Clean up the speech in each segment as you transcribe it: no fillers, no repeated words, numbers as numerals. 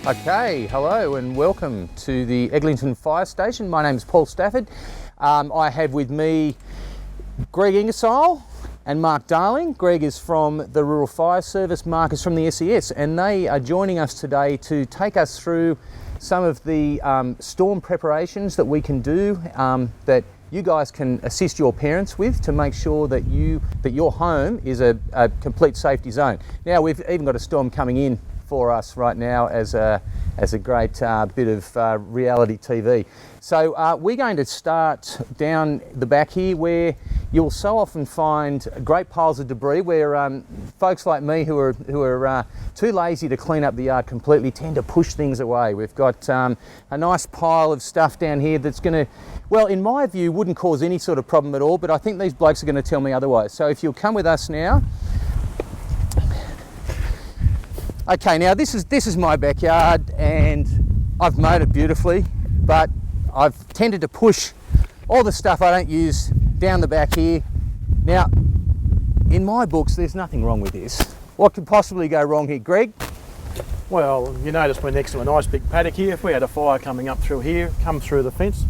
Okay, hello and welcome to the Eglinton Fire Station. My name is Paul Stafford. I have with me Greg Ingersoll and Mark Darling. Greg is from the Rural Fire Service, Mark is from the SES, and they are joining us today to take us through some of the storm preparations that we can do that you guys can assist your parents with to make sure that your home is a complete safety zone. Now, we've even got a storm coming in for us right now as a great bit of reality TV. So we're going to start down the back here where you'll so often find great piles of debris where folks like me who are too lazy to clean up the yard completely tend to push things away. We've got a nice pile of stuff down here that's going to, well, in my view, wouldn't cause any sort of problem at all, but I think these blokes are going to tell me otherwise. So if you'll come with us now. Okay, now this is my backyard and I've mowed it beautifully, but I've tended to push all the stuff I don't use down the back here. Now, in my books, there's nothing wrong with this. What could possibly go wrong here, Greg? Well, you notice we're next to a nice big paddock here. If we had a fire coming up through here, come through the fence,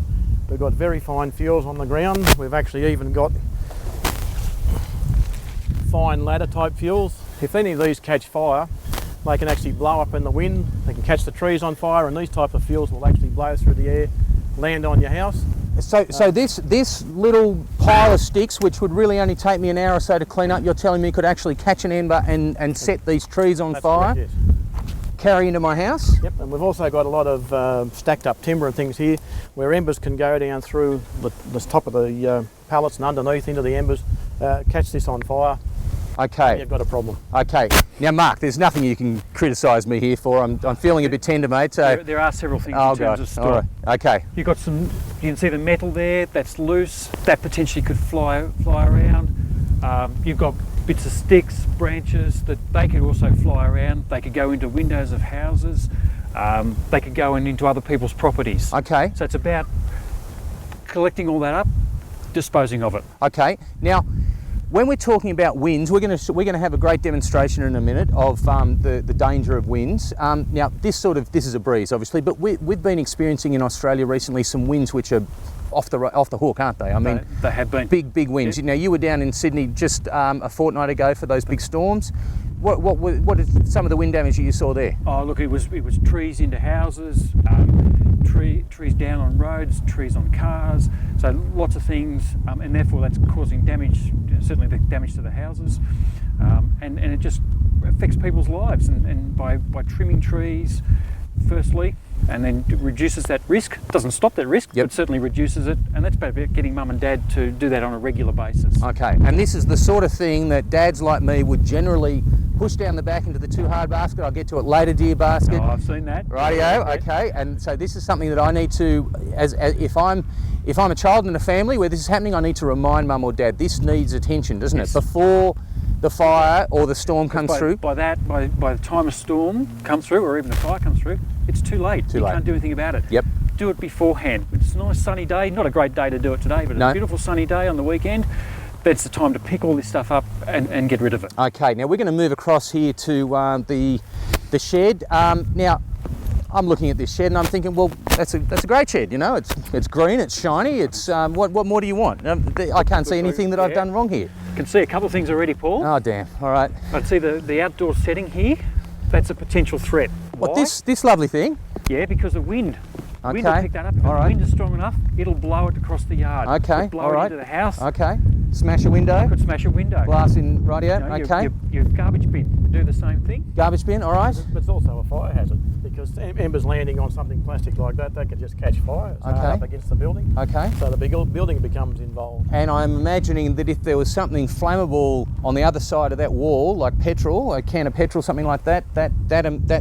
we've got very fine fuels on the ground. We've actually even got fine ladder type fuels. If any of these catch fire, they can actually blow up in the wind, they can catch the trees on fire, and these type of fuels will actually blow through the air, land on your house. So this little pile of sticks, which would really only take me an hour or so to clean up, you're telling me could actually catch an ember and set these trees on fire? Correct, yes. Carry into my house? Yep, and we've also got a lot of stacked up timber and things here where embers can go down through the top of the pallets and underneath into the embers, catch this on fire. Okay. You've got a problem. Okay. Now, Mark, there's nothing you can criticise me here for. I'm feeling a bit tender, mate. So there are several things in terms of storm. All right. Okay. You've got some. You can see the metal there. That's loose. That potentially could fly around. You've got bits of sticks, branches that they could also fly around. They could go into windows of houses. They could go into other people's properties. Okay. So it's about collecting all that up, disposing of it. Okay. Now, when we're talking about winds, we're going to have a great demonstration in a minute of the danger of winds. Now, this is a breeze, obviously, but we've been experiencing in Australia recently some winds which are off the hook, aren't they? I mean, they have been big winds. Yeah. Now, you were down in Sydney just a fortnight ago for those big storms. What is some of the wind damage that you saw there? Oh, look, it was trees into houses, trees down on roads, trees on cars, so lots of things, and therefore that's causing damage, certainly the damage to the houses, and it just affects people's lives, and by trimming trees, firstly, and then reduces that risk. Doesn't stop that risk, yep, but certainly reduces it, and that's about getting mum and dad to do that on a regular basis. Okay, and this is the sort of thing that dads like me would generally push down the back into the too hard basket. I'll get to it later, dear basket. Oh, I've seen that. Rightio, okay, and so this is something that I need to, as if I'm a child in a family where this is happening, I need to remind mum or dad, this needs attention, doesn't it? Before the fire or the storm comes through. By the time a storm comes through, or even a fire comes through, it's too late. You can't do anything about it. Yep. Do it beforehand. It's a nice sunny day, not a great day to do it today, but a beautiful sunny day on the weekend. That's the time to pick all this stuff up and get rid of it. Okay, now we're going to move across here to the shed. Now, I'm looking at this shed and I'm thinking, well, that's a great shed. You know, it's green, it's shiny. It's what more do you want? I can't see anything that I've done wrong here. You can see a couple of things already, Paul. Oh damn! All right. I'd see the outdoor setting here. That's a potential threat. What, this lovely thing? Yeah, because of wind. Okay. Wind will pick that up. If the wind is strong enough, it'll blow it across the yard. Okay. It'll blow it into the house. Okay. Smash a window. Could smash a window. Glass in radio. Okay. Your garbage bin would do the same thing. Garbage bin. All right. But it's also a fire hazard because embers landing on something plastic like that, they could just catch fire. It's up against the building. Okay. So the building becomes involved. And I'm imagining that if there was something flammable on the other side of that wall, like petrol, a can of petrol, something like that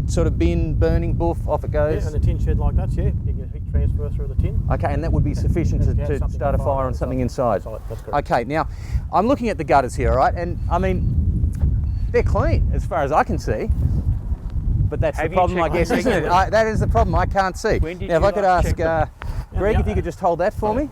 sort of bin burning, boof, off it goes. Yeah, and a tin shed like that, you get heat transfer through the tin. Okay, and that would be sufficient to start a fire on something inside. That's correct. Okay, now I'm looking at the gutters here, all right, and I mean they're clean as far as I can see. But that's the problem, I guess, isn't it? That is the problem. I can't see. Now, if I could ask Greg if you could just hold that for me.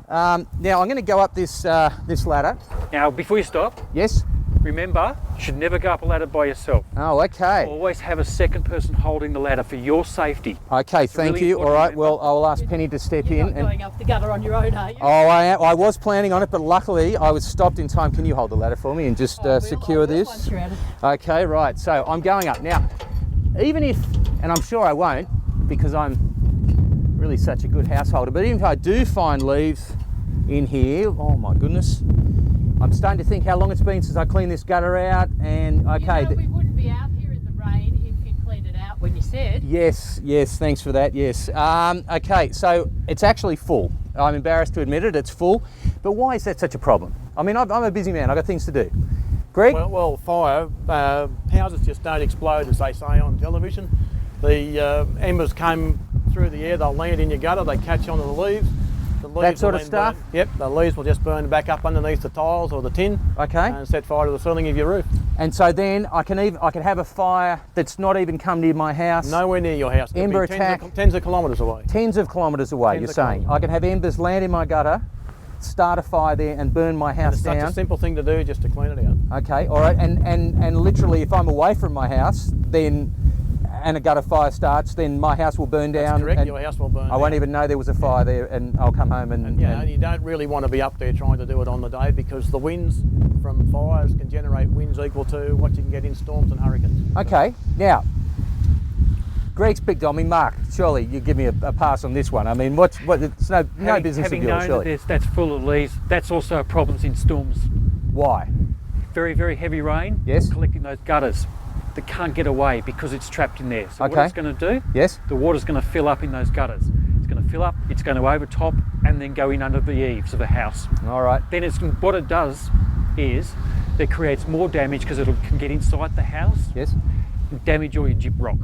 Now I'm going to go up this ladder. Now, before you stop, yes, Remember, you should never go up a ladder by yourself. Oh, okay. Always have a second person holding the ladder for your safety. Okay, thank really you. All important, right, well, I'll ask Penny to step You're in. not going up the gutter on your own, are you? Oh, I was planning on it, but luckily I was stopped in time. Can you hold the ladder for me and just secure this? Once you're at it. Okay, right, so I'm going up. Now, even if, and I'm sure I won't, because I'm really such a good householder, but even if I do find leaves in here, oh my goodness, I'm starting to think how long it's been since I cleaned this gutter out, and okay. You know, we wouldn't be out here in the rain if you'd cleaned it out when you said. Yes, thanks for that, yes. Okay, so it's actually full. I'm embarrassed to admit it, it's full, but why is that such a problem? I mean, I'm a busy man, I've got things to do. Greg? Well, fire, houses just don't explode as they say on television. The embers come through the air, they'll land in your gutter, they catch onto the leaves. The leaves That sort will of then stuff? Yep, the leaves will just burn back up underneath the tiles or the tin. Okay. And set fire to the ceiling of your roof. And so then I can have a fire that's not even come near my house. Nowhere near your house. It could be Ember attack. tens of kilometres away. Tens of kilometres away, Tens you're of saying. kilometres. I can have embers land in my gutter, start a fire there and burn my house It's such down. a simple thing to do just to clean it out. Okay, all right, and literally if I'm away from my house, then, and a gutter fire starts, then my house will burn down. That's correct, and your house will burn I won't down. even know there was a fire there, and I'll come home and You don't really want to be up there trying to do it on the day because the winds from fires can generate winds equal to what you can get in storms and hurricanes. Okay, now, Greg's picked on me. Mark, surely you give me a pass on this one. I mean, it's no business of yours, Having known surely. that that's full of leaves, that's also a problem in storms. Why? Very, very heavy rain, Yes. collecting those gutters. That can't get away because it's trapped in there. So Okay. what it's going to do, Yes? the water's going to fill up in those gutters. It's going to fill up, it's going to overtop and then go in under the eaves of the house. All right. Then what it does is it creates more damage because it can get inside the house Yes? and damage all your gyprock.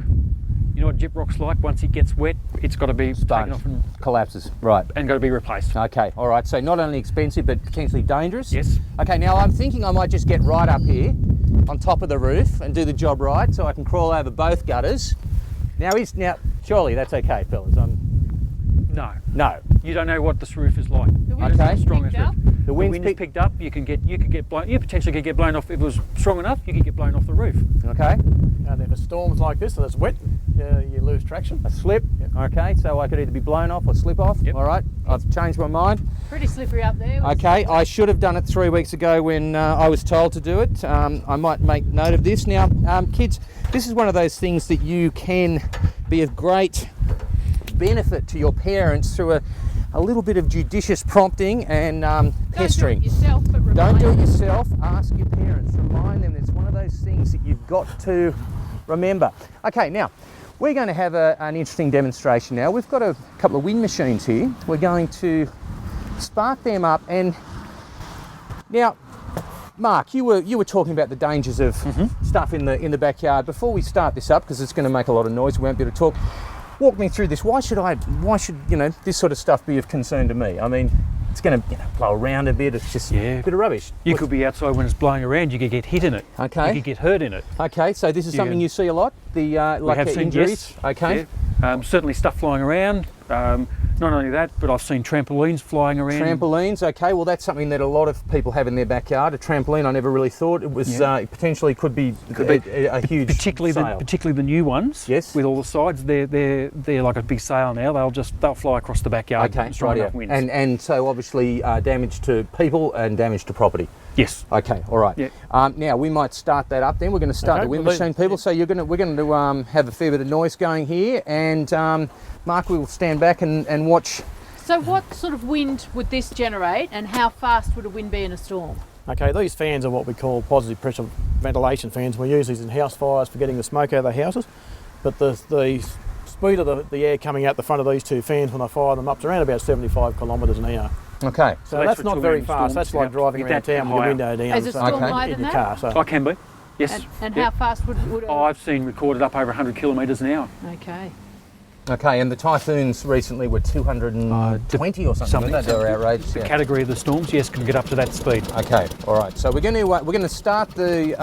You know what gyprock's like? Once it gets wet, it's got to be taken off and Collapses. Right. got to be replaced. Okay, all right. So not only expensive, but potentially dangerous? Yes. Okay, now I'm thinking I might just get right up here on top of the roof and do the job right so I can crawl over both gutters. Now surely that's okay, fellas. No. You don't know what this roof is like. The wind's How strong picked is up? it? The The wind's wind is picked up. You potentially could get blown off. If it was strong enough, you could get blown off the roof. Okay. And if a storm's like this and it's wet, you lose traction. A slip. Yep. Okay, so I could either be blown off or slip off. Yep. All right, I've changed my mind. Pretty slippery up there. Okay, I should have done it 3 weeks ago when I was told to do it. I might make note of this. Now, kids, this is one of those things that you can be of great benefit to your parents through a little bit of judicious prompting and pestering. Don't do it yourself, but remind Don't do it them. yourself, ask your parents, remind them. It's one of those things that you've got to remember. Okay, now, we're going to have an interesting demonstration now. We've got a couple of wind machines here. We're going to spark them up, and now, Mark, you were talking about the dangers of stuff in the backyard. Before we start this up, because it's going to make a lot of noise, we won't be able to talk. Walk me through this. Why should this sort of stuff be of concern to me? I mean, it's going to blow around a bit. It's just a bit of rubbish. You could be outside when it's blowing around. You could get hit in it. Okay. You could get hurt in it. Okay, so this is something you see a lot. The We have seen injuries. yes. Okay. Yeah. Certainly stuff flying around. Not only that, but I've seen trampolines flying around. Trampolines, okay, well that's something that a lot of people have in their backyard. A trampoline, I never really thought it was potentially could be a huge particularly sail. particularly the new ones. Yes. With all the sides, they're like a big sail now. They'll fly across the backyard. Okay, strong right, enough yeah. winds. And so obviously damage to people and damage to property. Yes. Okay, all right. Yeah. Now we might start that up. Then we're going to start Okay, the wind we'll machine, leave- people. So we're going to have a fair bit of noise going here, and Mark, we will stand back and watch. So what sort of wind would this generate, and how fast would a wind be in a storm? Okay, these fans are what we call positive pressure ventilation fans. We use these in house fires for getting the smoke out of the houses. But the speed of the air coming out the front of these two fans when I fire them up is around about 75 kilometres an hour. Okay. So that's that's for not touring very fast. storms, That's like yeah. driving Get around that town with your higher. window down. Is a storm Okay. higher in than your that? car. So I can be. Yes. And Yeah. how fast would Oh, I've seen recorded up over 100 kilometres an hour. Okay. Okay, and the typhoons recently were 220 or something. They were outrageous. The Yeah. category of the storms, yes, can get up to that speed. Okay, all right. So we're going to start the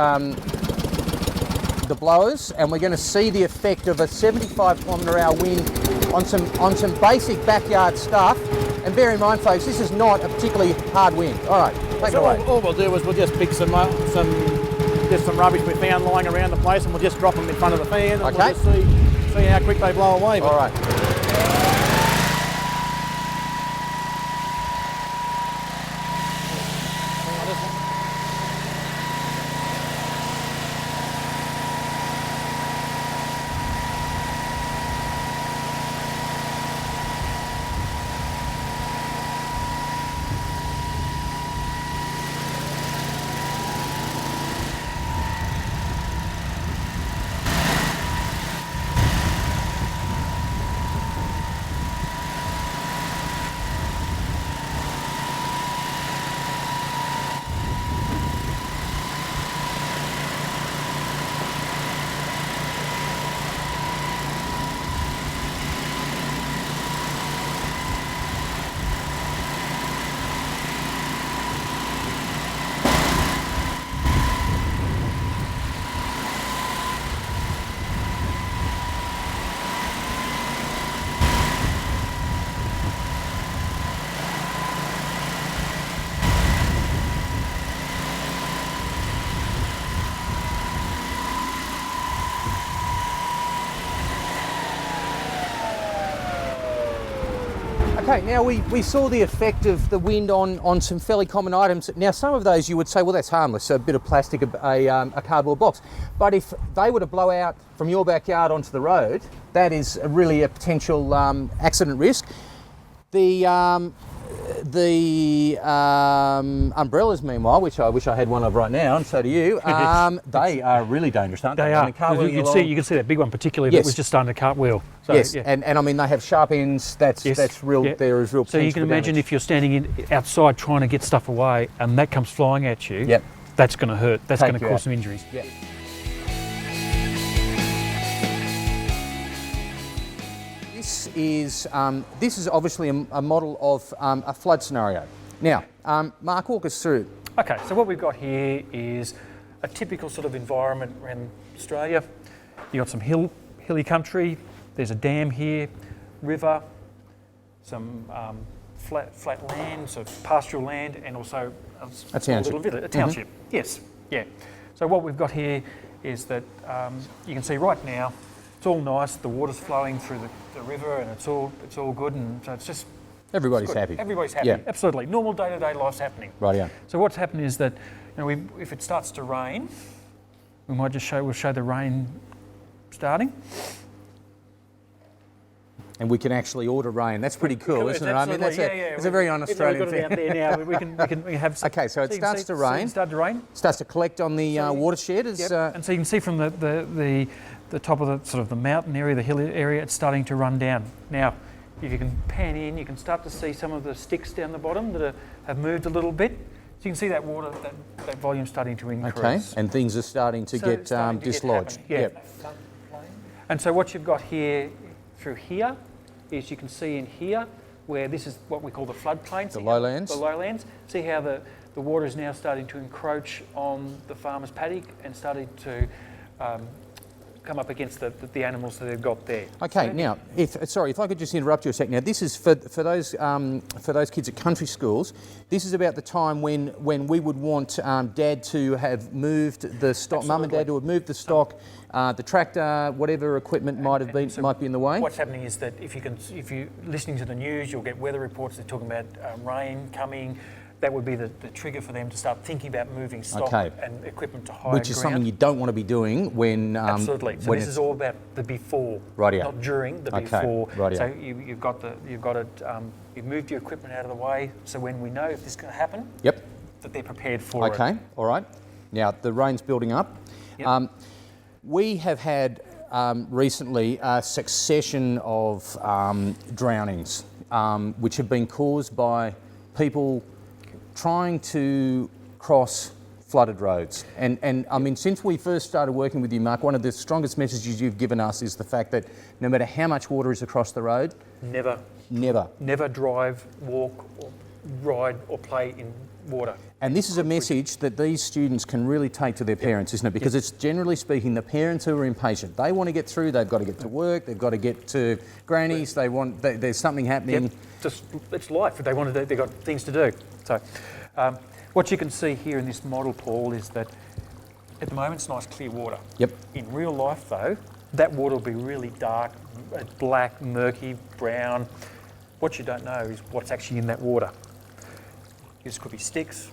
blowers, and we're going to see the effect of a 75 km/h wind on some basic backyard stuff. And bear in mind, folks, this is not a particularly hard wind. All right, take it So away. all we'll do is we'll just pick some just some rubbish we found lying around the place, and we'll just drop them in front of the fan, and Okay. we'll just see how quick they blow away. All right. Okay, now we saw the effect of the wind on some fairly common items. Now some of those you would say, well, that's harmless, so a bit of plastic, a cardboard box. But if they were to blow out from your backyard onto the road, that is really a potential accident risk. The umbrellas, meanwhile, which I wish I had one of right now, and so do you, they are really dangerous, aren't they? They I are. mean, cartwheeling You along- can see that big one particularly Yes. that was just starting to cartwheel. So, yes, yeah. and I mean they have sharp ends. That's real. Yeah. There is real. So you potential can for imagine damage. if you're standing outside trying to get stuff away and that comes flying at you, Yep. that's going to hurt. That's Take going to you cause out. some injuries. Yeah. This is obviously a model of a flood scenario. Now, Mark, walk us through. Okay, so what we've got here is a typical sort of environment around Australia. You've got some hilly country, there's a dam here, river, some flat land, so pastoral land, and also A township. little village, a township. Yes, yeah. So what we've got here is that you can see right now, it's all nice, the water's flowing through the river, and it's all good, and so it's just Everybody's good. happy. Everybody's happy, Yeah. absolutely. Normal day-to-day life's happening. Right, yeah. So what's happened is that, if it starts to rain, we might just we'll show the rain starting. And we can actually order rain. That's pretty cool, isn't it? I mean, that's a very un-Australian We've got it out thing. there now. We can have. Okay, so it starts to rain. Starts to rain. Starts to collect on the watershed. As, And so you can see from the top of the sort of the mountain area, the hill area, it's starting to run down. Now, if you can pan in, you can start to see some of the sticks down the bottom that have moved a little bit. So you can see that water, that volume starting to increase. okay, and things are starting to So get it's starting to get dislodged. happening, yeah. Yep. And so what you've got here, through here, is you can see in here where this is what we call the floodplain. The lowlands. The lowlands. See how the water is now starting to encroach on the farmer's paddock and starting to come up against the animals that they've got there. Okay, now, if I could just interrupt you a sec. Now, this is for those kids at country schools. This is about the time when we would want Dad to have moved the stock, Mum and Dad to have moved the stock, the tractor, whatever equipment might be in the way. What's happening is that if you're listening to the news, you'll get weather reports. They're talking about rain coming. That would be the trigger for them to start thinking about moving stock and equipment to higher Which is something you don't want to be doing when absolutely. So when this is all about the before, Rightio. not during the Okay, before. rightio. So you've moved your equipment out of the way. So when we know if this is going to happen, Yep. that they're prepared for it. Okay. All right. Now the rain's building up. Yep. We have had recently a succession of drownings, which have been caused by people trying to cross flooded roads. And I mean, since we first started working with you, Mark, one of the strongest messages you've given us is the fact that no matter how much water is across the road, Never drive, walk, or ride or play in water. And this is a message that these students can really take to their parents, isn't it? Because it's generally speaking the parents who are impatient. They want to get through, they've got to get to work, they've got to get to grannies, there's something happening. Yep. Just it's life. They've got things to do. So what you can see here in this model, Paul, is that At the moment, it's nice clear water. Yep. In real life, though, that water will be really dark, black, murky, brown. What you don't know is what's actually in that water. This could be sticks,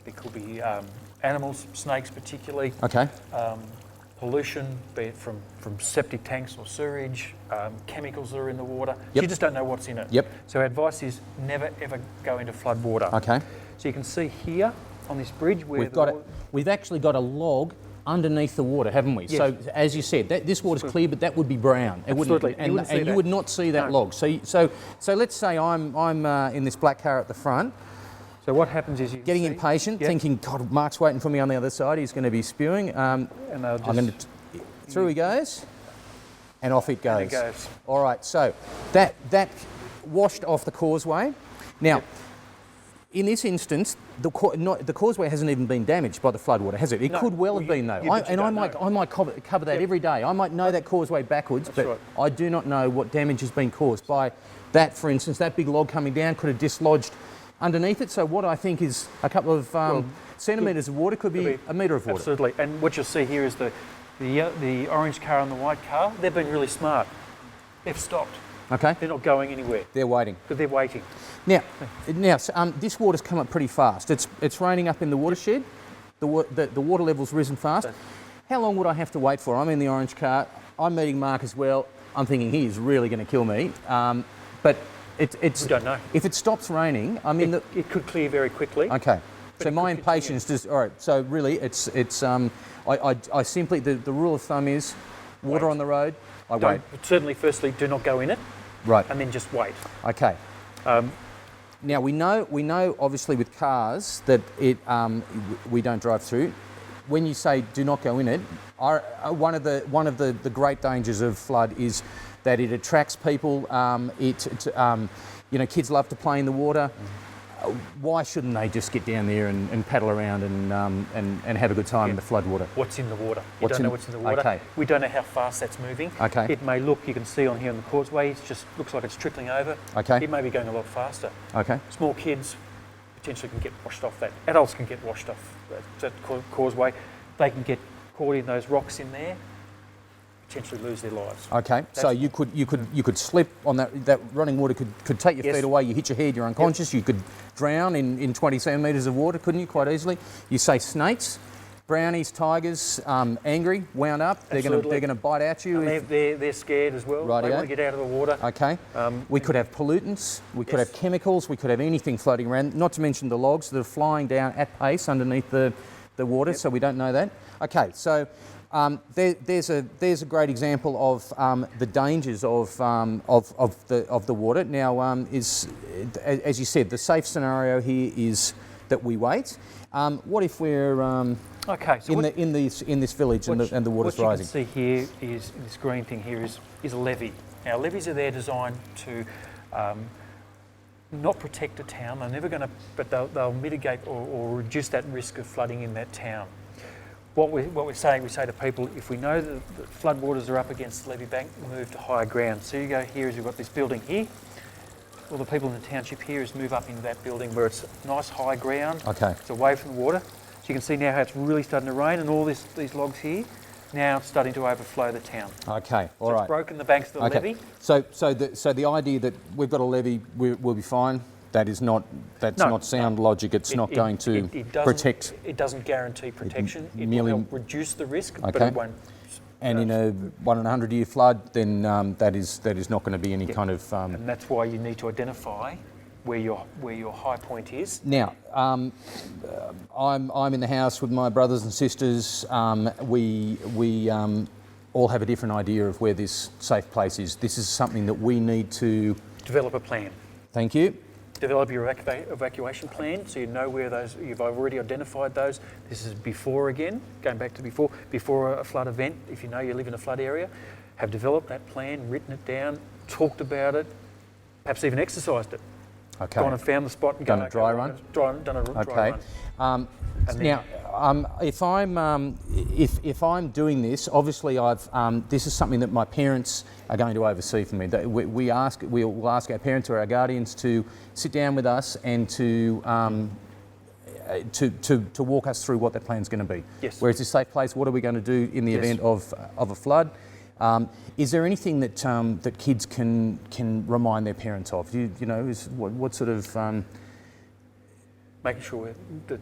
it could be animals, snakes particularly. Okay. Pollution, be it from septic tanks or sewage, chemicals that are in the water. Yep. You just don't know what's in it. Yep. So our advice is never ever go into flood water. Okay. So you can see here on this bridge where We've actually got a log underneath the water, haven't we? Yes. So as you said, this water's clear, but that would be brown. It Absolutely. Wouldn't, You wouldn't see and you that. would not see that No. log. So let's say I'm in this black car at the front, So what happens is you getting see, impatient, Yep. thinking, God, Mark's waiting for me on the other side. He's going to be spewing. and they'll just, I'm going to. Through he goes, and off it goes. and it goes. All right, so that washed off the causeway. Now, in this instance, the causeway hasn't even been damaged by the floodwater, has it? It No, could well well, have been though. but you I don't might cover that Yep. every day. I might know that causeway backwards, but right. I do not know what damage has been caused by that. For instance, that big log coming down could have dislodged underneath it. So what I think is a couple of centimetres of water could be a metre of water. Absolutely. And what you'll see here is the orange car and the white car. They've been really smart. They've stopped. Okay, They're not going anywhere. they're waiting. But they're waiting. Now, this water's come up pretty fast. It's raining up in the watershed. The water level's risen fast. How long would I have to wait for? I'm in the orange car. I'm meeting Mark as well. I'm thinking he is really going to kill me. But it's We don't know. if it stops raining. I mean, It could clear very quickly. okay. But So it my could impatience just all right. So really, I simply the rule of thumb is water Wait. on the road. I wait. Certainly, firstly, do not go in it, Right. and then just wait. Okay. Now we know obviously with cars that we don't drive through. When you say do not go in it, one of the great dangers of flood is that it attracts people. Kids love to play in the water. Why shouldn't they just get down there and paddle around and have a good time in the flood water? What's in the water? You What's don't know in- what's in the water. okay. We don't know how fast that's moving. Okay. It may look, you can see on here on the causeway, it just looks like it's trickling over. Okay. It may be going a lot faster. Okay. Small kids potentially can get washed off that. Adults can get washed off that causeway. They can get caught in those rocks in there, potentially lose their lives. Okay. So you could slip on that running water could take your Yes. feet away. You hit your head. You're unconscious. You could drown in 20 centimetres of water, couldn't you? Quite easily. You say snakes, brownies, tigers, angry, wound up. Absolutely. They're gonna bite at you. And they're scared as well. Rightio. They want to get out of the water. Okay. We could have pollutants. We could Yes. have chemicals. We could have anything floating around. Not to mention the logs that are flying down at pace underneath the water. So we don't know that. Okay. So there's a great example of the dangers of the water. Now, as you said, the safe scenario here is that we wait. What if we're Okay. So in this village and the water's what rising? you can see here is this green thing here is a levee. Now levees are there designed to not protect a town. They're never going to, but they'll mitigate or reduce that risk of flooding in that town. What we say to people, if we know that the floodwaters are up against the levee bank, move to higher ground. So you go here, as you've got this building here. Well, the people in the township here is move up into that building where it's nice high ground. Okay. It's away from the water. So you can see now how it's really starting to rain, and all these logs here now it's starting to overflow the town. Okay. All So right. it's broken the banks of the levee. So the idea that we've got a levee, we'll be fine. That's not sound logic. It's not going to it doesn't- protect. It doesn't guarantee protection. It merely- will help reduce the risk, but Okay. it won't. And in a 1 in 100 year flood, then that is not going to be any kind of. And that's why you need to identify where your high point is. Now, I'm in the house with my brothers and sisters. We all have a different idea of where this safe place is. This is something that we need to. Develop a plan. Thank you. Develop your evacuation plan so you know where those, you've already identified those. This is before again, going back to before a flood event. If you know you live in a flood area, have developed that plan, written it down, talked about it, perhaps even exercised it. Okay. Gone and found the spot and Done a dry run? Done a dry Okay. run. Now, if I'm doing this, obviously this is something that my parents are going to oversee for me. We'll ask our parents or our guardians to sit down with us and to to walk us through what that plan's going to be. Yes. Where it's a safe place, what are we going to do in the event of a flood? Is there anything that that kids can remind their parents of? You know, what sort of making sure that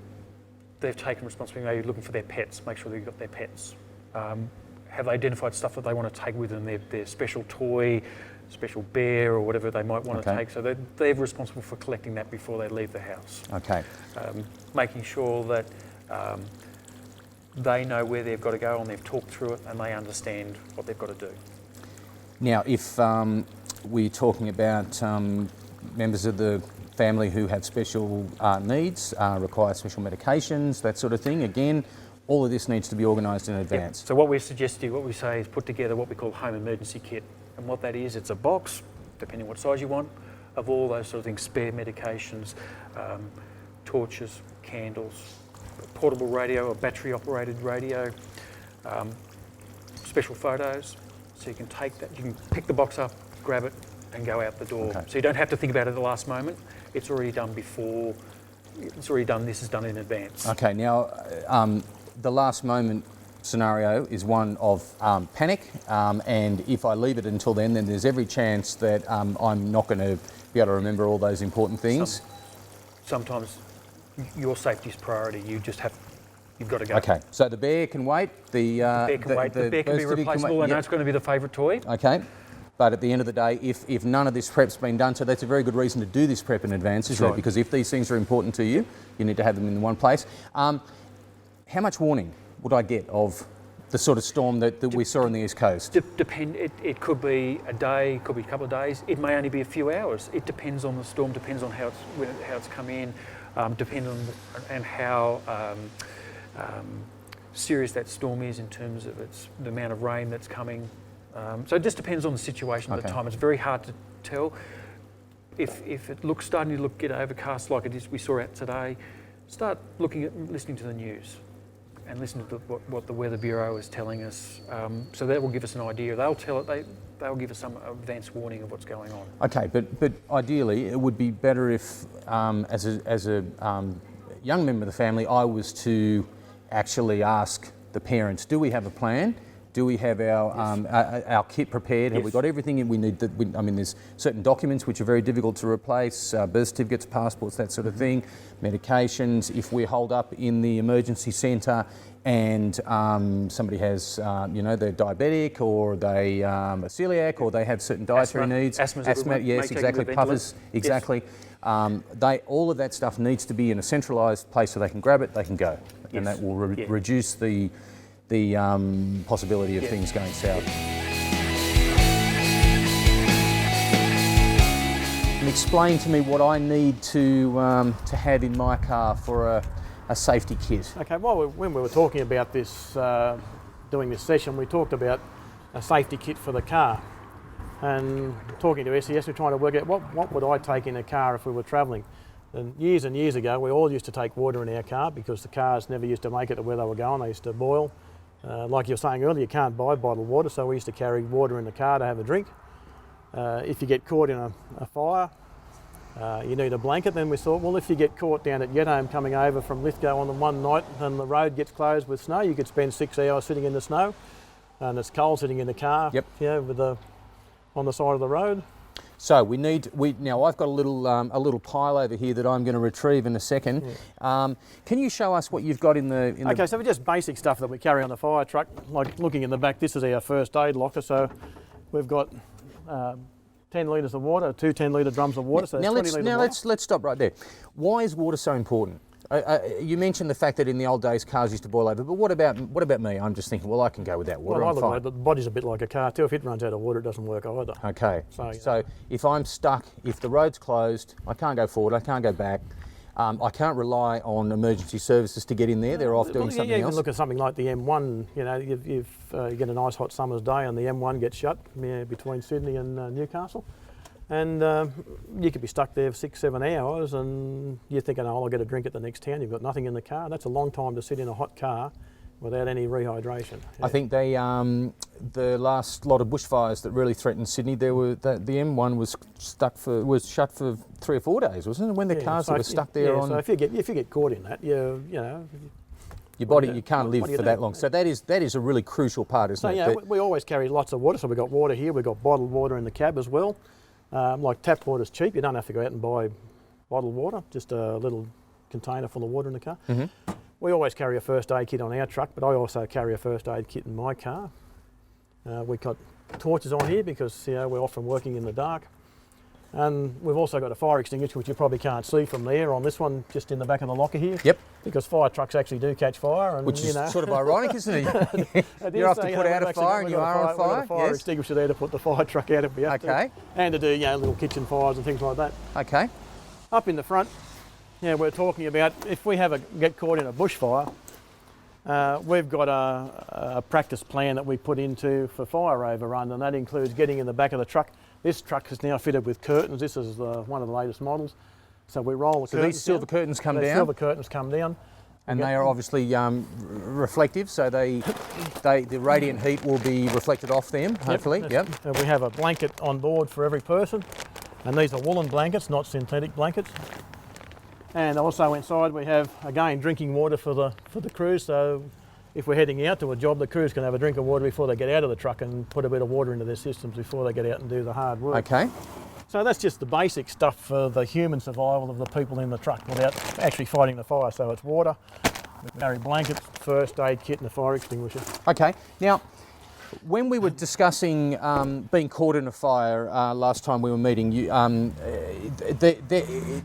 they've taken responsibility, maybe looking for their pets, make sure they've got their pets. Have they identified stuff that they want to take with them, their special toy, special bear or whatever they might want to take, so they're responsible for collecting that before they leave the house. Okay. Making sure that they know where they've got to go and they've talked through it and they understand what they've got to do. Now, if we're talking about members of the family who have special needs, require special medications, that sort of thing, again, all of this needs to be organised in advance. Yep. So what we suggest to you, what we say is put together what we call home emergency kit. And what that is, it's a box, depending what size you want, of all those sort of things, spare medications, torches, candles, a portable radio, a battery operated radio, special photos. So you can take that, you can pick the box up, grab it and go out the door. Okay. So you don't have to think about it at the last moment. It's already done before, it's already done, this is done in advance. Okay, now the last moment scenario is one of panic, and if I leave it until then there's every chance that I'm not going to be able to remember all those important things. Sometimes your safety is priority. You've got to go. Okay, so the bear can wait. The bear can wait. The bear can be replaceable. I know it's going to be the favourite toy. Okay, but at the end of the day, if none of this prep's been done, so that's a very good reason to do this prep in advance, isn't it? Because if these things are important to you, you need to have them in one place. How much warning would I get of the sort of storm that we saw on the East Coast? It could be a day, could be a couple of days. It may only be a few hours. It depends on the storm, depends on how it's come in, depends on how serious that storm is in terms of the amount of rain that's coming. So it just depends on the situation at the time. It's very hard to tell. If it looks starting to get overcast like it is we saw out today, start listening to the news and listen to what the Weather Bureau is telling us. So that will give us an idea. They'll give us some advance warning of what's going on. Okay, but ideally it would be better if, as a young member of the family, I was to actually ask the parents, do we have a plan? Do we have our kit prepared? Have we got everything we need? I mean, there's certain documents which are very difficult to replace, birth certificates, passports, that sort of thing, medications. If we're holed up in the emergency centre and somebody has, they're diabetic or they are celiac or they have certain dietary needs. Asthma, yes, exactly, puffers, exactly. Yes. All of that stuff needs to be in a centralised place so they can grab it, they can go. Yes. And that will reduce the possibility of things going south. And explain to me what I need to have in my car for a safety kit. Okay, when we were talking about this, doing this session, we talked about a safety kit for the car. And talking to SES, we're trying to work out what would I take in a car if we were travelling. And years ago, we all used to take water in our car because the cars never used to make it to where they were going. They used to boil. Like you were saying earlier, you can't buy bottled water, so we used to carry water in the car to have a drink. If you get caught in a fire, you need a blanket. Then we thought, well, if you get caught down at Yetholm coming over from Lithgow on the one night and the road gets closed with snow, you could spend 6 hours sitting in the snow and it's cold sitting in the car, on the side of the road. So now I've got a little pile over here that I'm going to retrieve in a second. Yeah. Can you show us what you've got in the? Okay, so just basic stuff that we carry on the fire truck. Like looking in the back, this is our first aid locker. So we've got 10 litres of water, 2 10-litre drums of water. So let's stop right there. Why is water so important? You mentioned the fact that in the old days cars used to boil over, but what about me? I'm just thinking, well, I can go without water. Well, I'm fine. The body's a bit like a car too. If it runs out of water, it doesn't work either. Okay. So if I'm stuck, if the road's closed, I can't go forward, I can't go back. I can't rely on emergency services to get in there. They're off doing something else. You can look at something like the M1. You get a nice hot summer's day and the M1 gets shut between Sydney and Newcastle. And you could be stuck there for 6-7 hours and you're thinking, oh, I'll get a drink at the next town. You've got nothing in the car. That's a long time to sit in a hot car without any rehydration. I think they the last lot of bushfires that really threatened Sydney, the M1 was shut for 3 or 4 days, wasn't it? When the cars that were stuck there on. So if you get caught in that, you can't live for that long. So that is a really crucial part, isn't it? Yeah, we always carry lots of water. So we've got water here. We've got bottled water in the cab as well. Like tap water's cheap. You don't have to go out and buy bottled water. Just a little container full of water in the car. Mm-hmm. We always carry a first aid kit on our truck, but I also carry a first aid kit in my car. We've got torches on here because we're often working in the dark. And we've also got a fire extinguisher, which you probably can't see from there on this one, just in the back of the locker here. Yep. Because fire trucks actually do catch fire. And, which is sort of ironic, isn't it? You have to put out a fire and you are on fire. We've got a fire extinguisher there to put the fire truck out if we have to. And to do little kitchen fires and things like that. Okay. Up in the front, we're talking about if we get caught in a bushfire, we've got a practice plan that we put into for fire overrun, and that includes getting in the back of the truck. This truck is now fitted with curtains. This is one of the latest models. So we roll the curtains. So these silver curtains come down? Silver curtains come down. And they are obviously reflective, so the radiant heat will be reflected off them, hopefully. Yep. We have a blanket on board for every person, and these are woolen blankets, not synthetic blankets. And also inside we have, again, drinking water for the crew. So if we're heading out to a job, the crews can have a drink of water before they get out of the truck and put a bit of water into their systems before they get out and do the hard work. Okay. So that's just the basic stuff for the human survival of the people in the truck without actually fighting the fire. So it's water, we carry blankets, first aid kit and a fire extinguisher. Okay. Now, when we were discussing being caught in a fire last time we were meeting,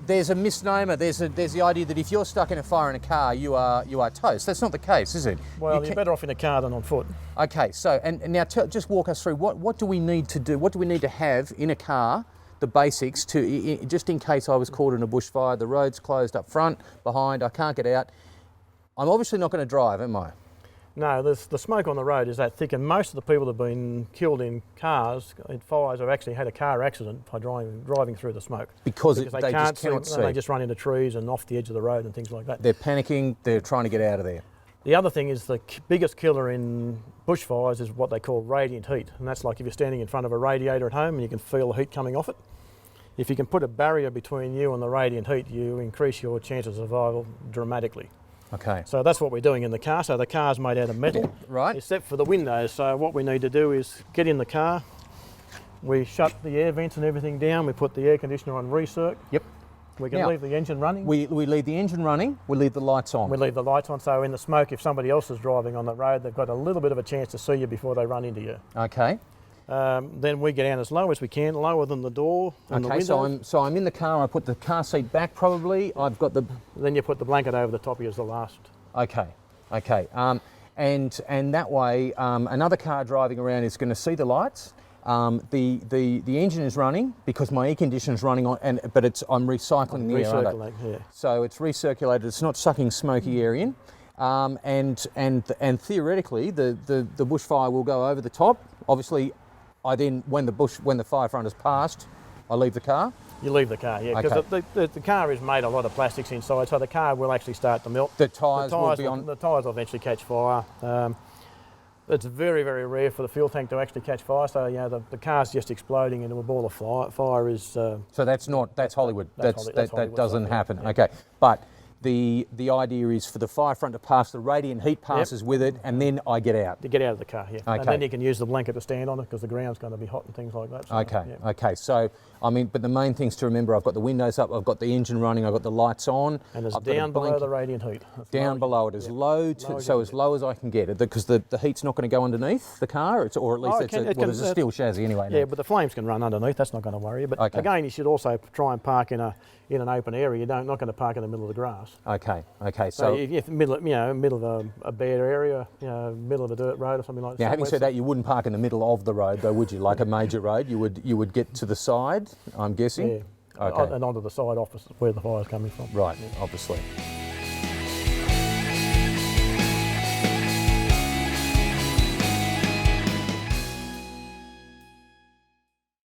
there's a misnomer. There's the idea that if you're stuck in a fire in a car, you are toast. That's not the case, is it? Well, you're better off in a car than on foot. Okay. So, and now just walk us through what do we need to do? What do we need to have in a car? The basics to just in case I was caught in a bushfire. The road's closed up front, behind. I can't get out. I'm obviously not going to drive, am I? No, the smoke on the road is that thick, and most of the people that have been killed in cars, in fires, have actually had a car accident by driving through the smoke. Because they just cannot see. And they just run into trees and off the edge of the road and things like that. They're panicking, they're trying to get out of there. The other thing is the biggest killer in bushfires is what they call radiant heat, and that's like if you're standing in front of a radiator at home and you can feel the heat coming off it. If you can put a barrier between you and the radiant heat, you increase your chances of survival dramatically. Okay. So that's what we're doing in the car. So the car's made out of metal, right? Except for the windows. So what we need to do is get in the car, we shut the air vents and everything down, we put the air conditioner on recirc. Yep. We can leave the engine running. We leave the engine running, we leave the lights on. We leave the lights on, so in the smoke, if somebody else is driving on the road, they've got a little bit of a chance to see you before they run into you. Okay. Then we get down as low as we can, lower than the door and the window. So I'm in the car, I put the car seat back probably, I've got the... Then you put the blanket over the top of you as the last. Okay. And that way, another car driving around is going to see the lights. The engine is running because my air conditioner is running on, but I'm recycling the air. Yeah. So it's recirculated. It's not sucking smoky air in, and theoretically the bushfire will go over the top. Obviously, I then when the fire front has passed, I leave the car. You leave the car, yeah, because the car is made a lot of plastics inside, so the car will actually start to melt. The tyres will be on. The tyres will eventually catch fire. It's very, very rare for the fuel tank to actually catch fire, so the car's just exploding into a ball of fire is... So that's Hollywood. That doesn't happen. Yeah. Okay, but the idea is for the fire front to pass, the radiant heat passes with it, and then I get out. To get out of the car, yeah. Okay. And then you can use the blanket to stand on it because the ground's going to be hot and things like that. So, Okay. So, but the main things to remember, I've got the windows up, I've got the engine running, I've got the lights on. And it's down below the radiant heat. Down below it, as low as I can get it, because the heat's not going to go underneath the car, or at least it's a steel chassis anyway. Yeah, but the flames can run underneath, that's not going to worry you. But again, you should also try and park in an open area. You're not going to park in the middle of the grass. Okay. So if middle of a bad area, middle of a dirt road or something like that. Now, having said that, you wouldn't park in the middle of the road, though, would you? Like a major road, you would get to the side, I'm guessing. Yeah. Okay. And onto the side office where the fire's coming from. Right. Yeah. Obviously.